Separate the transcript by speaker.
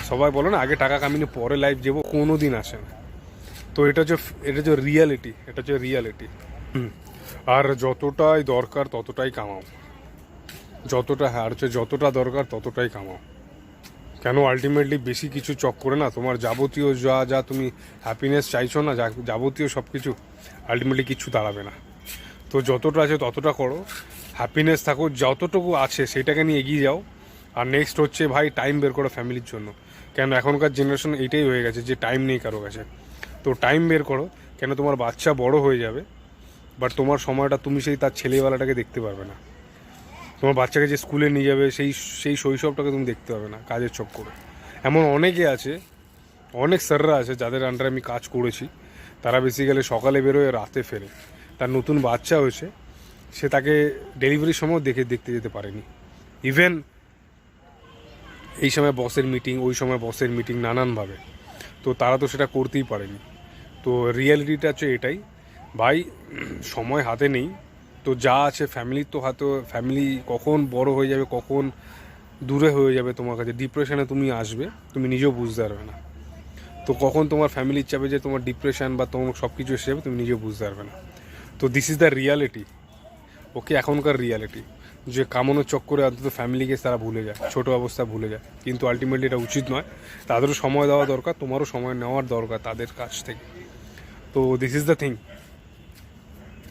Speaker 1: সবাই বলো না আগে টাকা কামিয়ে পরে লাইফ যাবো, কোনো দিন আসে না। তো এটা যে রিয়ালিটি, এটা হচ্ছে রিয়ালিটি। আর যতটাই দরকার ততটাই কামাও, আর হচ্ছে যতটা দরকার ততটাই কামাও। কেন আলটিমেটলি বেশি কিছু চক্করে না তোমার যাবতীয় যা তুমি হ্যাপিনেস চাইছো না, যাবতীয় সব কিছু আলটিমেটলি কিচ্ছু দাঁড়াবে না। তো যতটা আছে ততটা করো, হ্যাপিনেস থাকো, যতটুকু আছে সেটাকে নিয়ে এগিয়ে যাও। আর নেক্সট হচ্ছে ভাই টাইম বের করো ফ্যামিলির জন্য। কেন এখনকার জেনারেশন এইটাই হয়ে গেছে যে টাইম নেই কারো কাছে। তো টাইম বের করো, কেন তোমার বাচ্চা বড় হয়ে যাবে, বাট তোমার সময়টা তুমি সেই তার ছেলেবেলাটাকে দেখতে পারবে না। তোমার বাচ্চাকে যে স্কুলে নিয়ে যাবে সেই শৈশবটাকে তুমি দেখতে পাবে না কাজের চক্করে। এমন অনেকে আছে, অনেক স্যাররা আছে যাদের আন্ডারে আমি কাজ করেছি, তারা বেসিক্যালি সকালে বেরোয় রাতে ফেরে। তার নতুন বাচ্চা হয়েছে, সে তাকে ডেলিভারির সময় দেখতে যেতে পারেনি। ইভেন এই সময় বসের মিটিং, ওই সময় বসের মিটিং, নানানভাবে। তো তারা তো সেটা করতেই পারেনি। তো রিয়ালিটিটা হচ্ছে এটাই ভাই, সময় হাতে নেই। তো যা আছে ফ্যামিলির তো হাতে, ফ্যামিলি কখন বড় হয়ে যাবে, কখন দূরে হয়ে যাবে তোমার কাছে, ডিপ্রেশনে তুমি আসবে তুমি নিজেও বুঝতে পারবে না। তো কখন তোমার ফ্যামিলির চাপে যে তোমার ডিপ্রেশন বা তোমার সব কিছু এসে যাবে তুমি নিজেও বুঝতে পারবে না। তো দিস ইজ দ্য রিয়ালিটি। ওকে, এখনকার রিয়ালিটি যে কামানোর চক্করে অন্তত ফ্যামিলিকে তারা ভুলে যায়, ছোটো অবস্থা ভুলে যায়। কিন্তু আলটিমেটলি এটা উচিত নয়। তাদেরও সময় দেওয়া দরকার, তোমারও সময় নেওয়ার দরকার তাদের কাছ থেকে। তো দিস ইজ দ্য থিং।